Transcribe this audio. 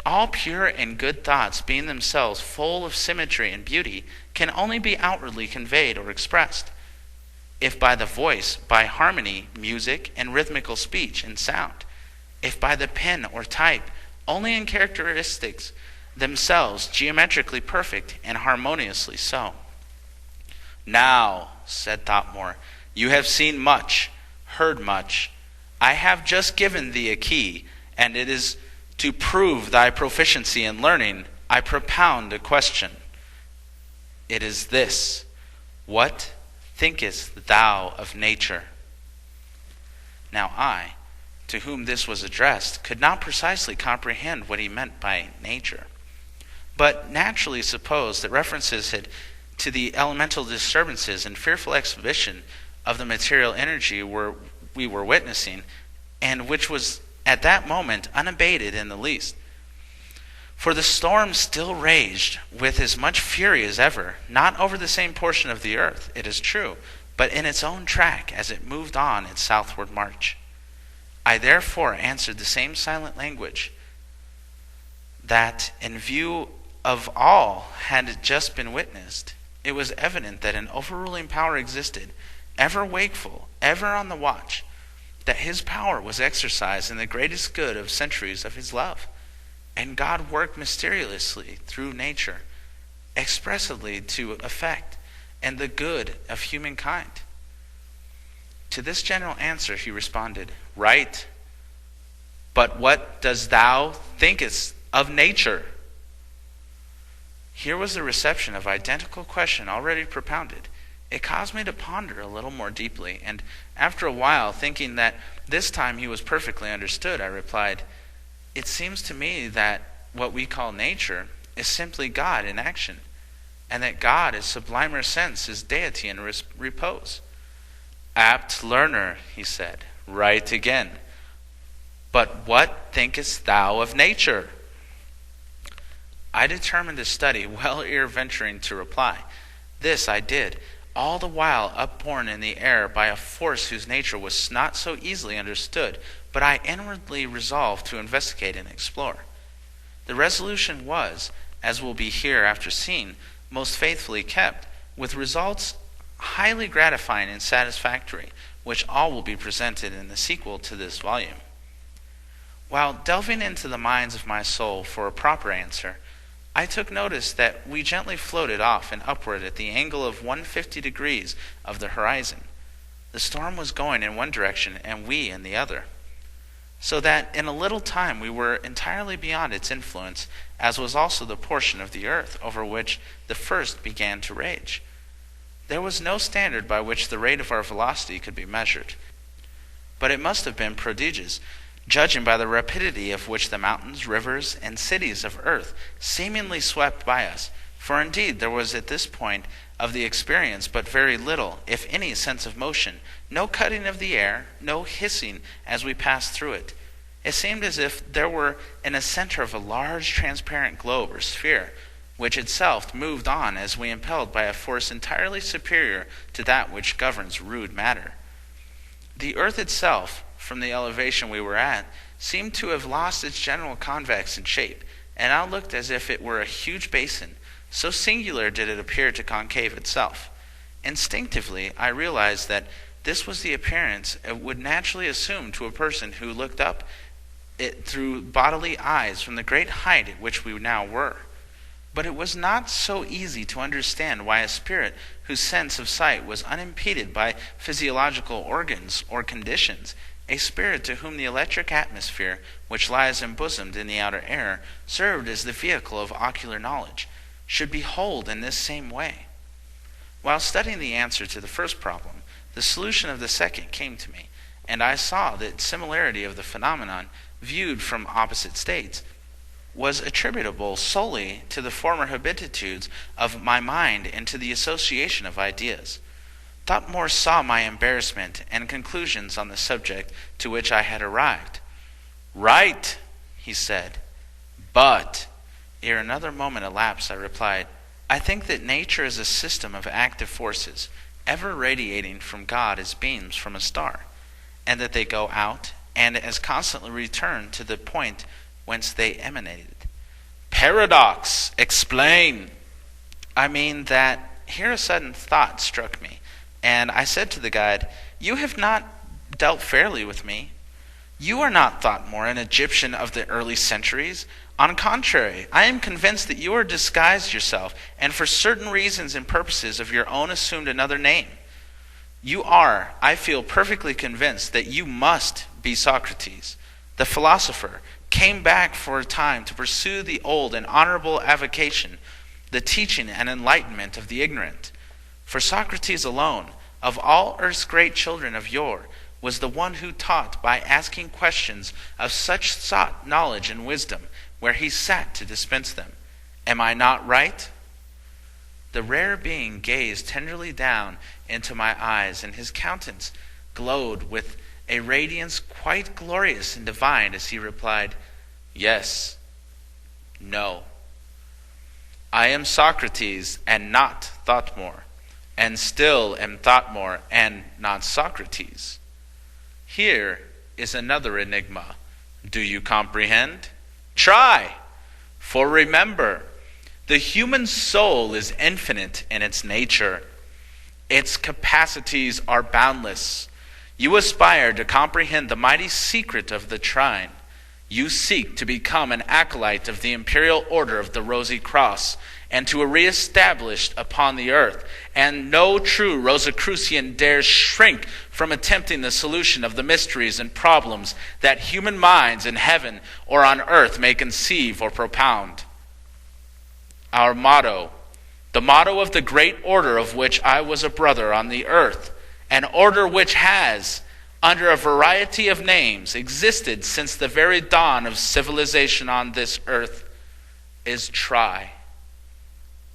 All pure and good thoughts, being themselves full of symmetry and beauty, can only be outwardly conveyed or expressed. If by the voice, by harmony, music, and rhythmical speech and sound. If by the pen or type, only in characteristics themselves geometrically perfect and harmoniously so. Now, said Thopmore, you have seen much, heard much. I have just given thee a key, and it is to prove thy proficiency in learning, I propound a question. It is this: what thinkest thou of nature? Now I, to whom this was addressed, could not precisely comprehend what he meant by nature, but naturally supposed that references had to the elemental disturbances and fearful exhibition of the material energy we were witnessing, and which was at that moment unabated in the least. For the storm still raged with as much fury as ever, not over the same portion of the earth, it is true, but in its own track as it moved on its southward march. I therefore answered the same silent language that, in view of all had just been witnessed, it was evident that an overruling power existed, ever wakeful, ever on the watch, that his power was exercised in the greatest good of centuries of his love, and God worked mysteriously through nature, expressively to effect and the good of humankind. To this general answer he responded, Right, but what dost thou thinkest of nature? Here was the reception of identical question already propounded. It caused me to ponder a little more deeply, and after a while, thinking that this time he was perfectly understood, I replied, It seems to me that what we call nature is simply God in action, and that God is sublimer sense, is deity in repose. Apt learner, he said, right again. But what thinkest thou of nature? I determined to study, well ere venturing to reply. This I did, all the while upborne in the air by a force whose nature was not so easily understood, but I inwardly resolved to investigate and explore. The resolution was, as will be hereafter seen, most faithfully kept, with results highly gratifying and satisfactory, which all will be presented in the sequel to this volume. While delving into the mines of my soul for a proper answer, I took notice that we gently floated off and upward at the angle of 150 degrees of the horizon. The storm was going in one direction and we in the other, so that in a little time we were entirely beyond its influence, as was also the portion of the earth over which the first began to rage. There was no standard by which the rate of our velocity could be measured, but it must have been prodigious, judging by the rapidity of which the mountains, rivers, and cities of earth seemingly swept by us. For indeed there was at this point of the experience but very little, if any, sense of motion, no cutting of the air, no hissing as we passed through it. It seemed as if there were in the center of a large transparent globe or sphere, which itself moved on as we impelled by a force entirely superior to that which governs rude matter. The earth itself, from the elevation we were at, seemed to have lost its general convex in shape, and now looked as if it were a huge basin, so singular did it appear to concave itself. Instinctively, I realized that this was the appearance it would naturally assume to a person who looked up it through bodily eyes from the great height at which we now were. But it was not so easy to understand why a spirit whose sense of sight was unimpeded by physiological organs or conditions, a spirit to whom the electric atmosphere, which lies embosomed in the outer air, served as the vehicle of ocular knowledge, should behold in this same way. While studying the answer to the first problem, the solution of the second came to me, and I saw that similarity of the phenomenon, viewed from opposite states, was attributable solely to the former habitudes of my mind and to the association of ideas. Thopmore saw my embarrassment and conclusions on the subject to which I had arrived. Right, he said, but, ere another moment elapsed, I replied, I think that nature is a system of active forces, ever radiating from God as beams from a star, and that they go out and as constantly return to the point whence they emanated. Paradox. Explain. I mean that here a sudden thought struck me, and I said to the guide, "You have not dealt fairly with me. You are not Thotmore, an Egyptian of the early centuries. On the contrary, I am convinced that you are disguised yourself, and for certain reasons and purposes of your own assumed another name. You are, I feel perfectly convinced that you must be Socrates, the philosopher, came back for a time to pursue the old and honorable avocation, the teaching and enlightenment of the ignorant. For Socrates alone, of all earth's great children of yore, was the one who taught by asking questions of such sought knowledge and wisdom, where he sat to dispense them. Am I not right?" The rare being gazed tenderly down into my eyes, and his countenance glowed with a radiance quite glorious and divine as he replied, "Yes, no. I am Socrates and not Thotmore, and still am Thotmore and not Socrates. Here is another enigma. Do you comprehend? Try! For remember, the human soul is infinite in its nature. Its capacities are boundless. You aspire to comprehend the mighty secret of the trine. You seek to become an acolyte of the imperial order of the Rosy Cross, and to re-establish upon the earth. And no true Rosicrucian dares shrink from attempting the solution of the mysteries and problems that human minds in heaven or on earth may conceive or propound. Our motto, the motto of the great order of which I was a brother on the earth, an order which has, under a variety of names, existed since the very dawn of civilization on this earth, is try.